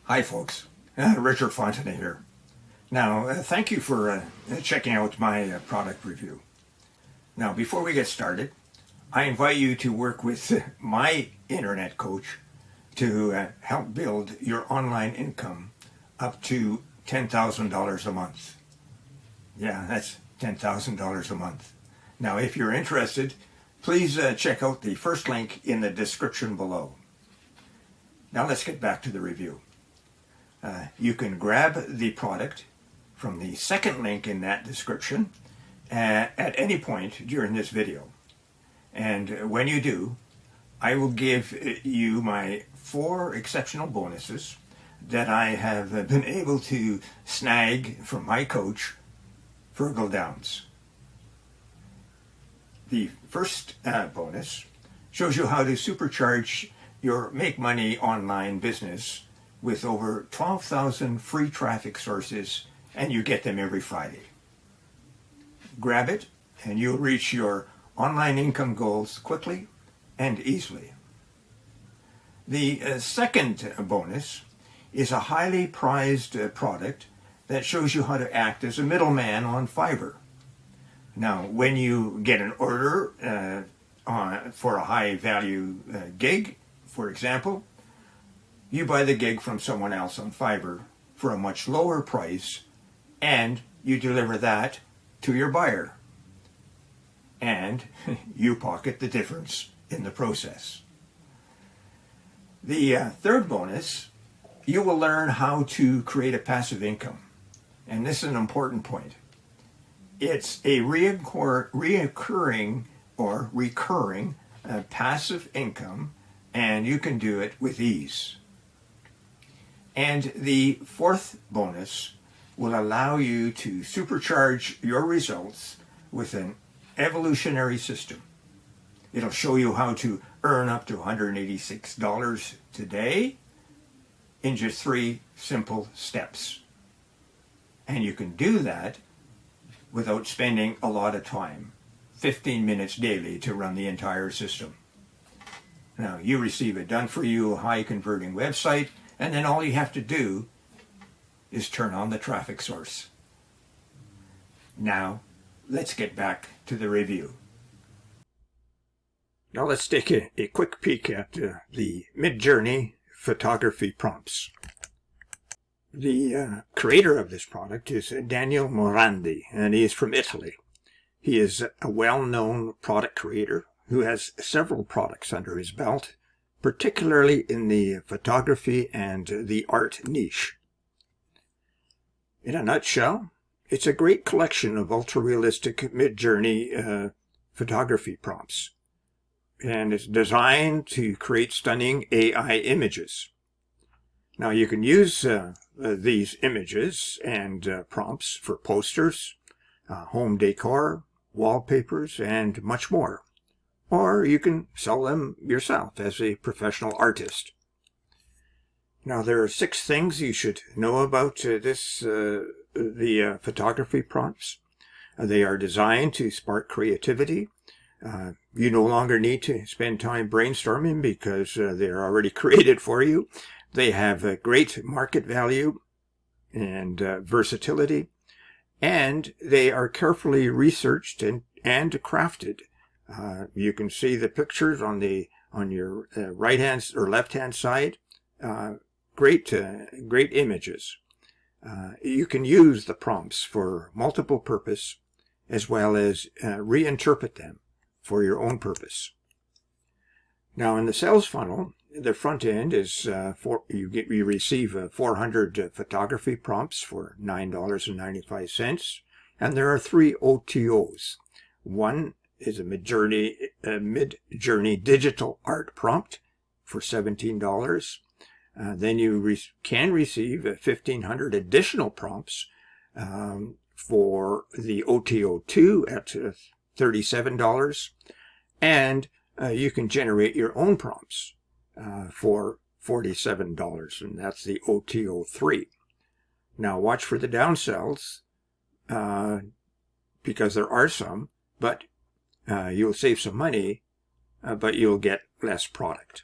Hi folks, Richard Fontenay here. Now, thank you for checking out my product review. Now, before we get started, I invite you to work with my internet coach to help build your online income up to $10,000 a month. Yeah, that's $10,000 a month. Now, if you're interested, please check out the first link in the description below. Now let's get back to the review. You can grab the product from the second link in that description at any point during this video. And when you do, I will give you my 4 exceptional bonuses that I have been able to snag from my coach, Virgil Downs. The first bonus shows you how to supercharge your make money online business with over 12,000 free traffic sources, and you get them every Friday. Grab it and you'll reach your online income goals quickly and easily. The second bonus is a highly prized product that shows you how to act as a middleman on Fiverr. Now, when you get an order for a high value gig, for example, you buy the gig from someone else on Fiverr for a much lower price, and you deliver that to your buyer. And you pocket the difference in the process. The third bonus, you will learn how to create a passive income. And this is an important point. It's a reoccurring or recurring passive income, and you can do it with ease. And the fourth bonus will allow you to supercharge your results with an evolutionary system. It'll show you how to earn up to $186 today in just 3 simple steps. And you can do that without spending a lot of time, 15 minutes daily to run the entire system. Now, you receive a done-for-you, high-converting website, and then all you have to do is turn on the traffic source. Now, let's get back to the review. Now let's take a quick peek at the Midjourney photography prompts. The creator of this product is Daniel Morandi, and he is from Italy. He is a well-known product creator who has several products under his belt, particularly in the photography and the art niche. In a nutshell, it's a great collection of ultra-realistic Midjourney photography prompts, and it's designed to create stunning AI images. Now you can use these images and prompts for posters, home decor, wallpapers, and much more. Or you can sell them yourself as a professional artist. Now there are 6 things you should know about the photography prompts. They are designed to spark creativity. You no longer need to spend time brainstorming because they're already created for you. They have a great market value and versatility, and they are carefully researched and crafted. You can see the pictures on your right hand or left hand side. Great images. You can use the prompts for multiple purpose as well as reinterpret them for your own purpose. Now in the sales funnel, the front end is you receive 400 photography prompts for $9.95, and there are 3 OTOs. One is a Midjourney digital art prompt for $17. Then you can receive 1,500 additional prompts for the OTO2 at $37, and you can generate your own prompts for $47, and that's the OTO3. Now watch for the downsells because there are some, but you'll save some money, but you'll get less product.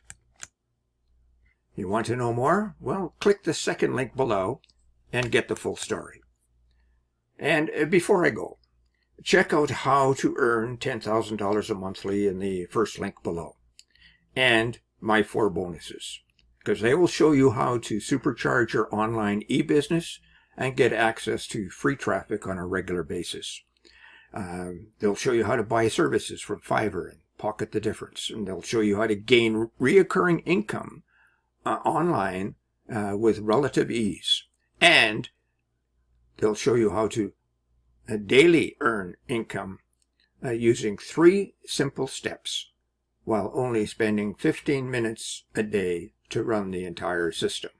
You want to know more? Well, click the second link below and get the full story. And before I go, check out how to earn $10,000 a monthly in the first link below, and my 4 bonuses, because they will show you how to supercharge your online e-business and get access to free traffic on a regular basis. They'll show you how to buy services from Fiverr and pocket the difference, and they'll show you how to gain reoccurring income online with relative ease, and they'll show you how to daily earn income using 3 simple steps while only spending 15 minutes a day to run the entire system.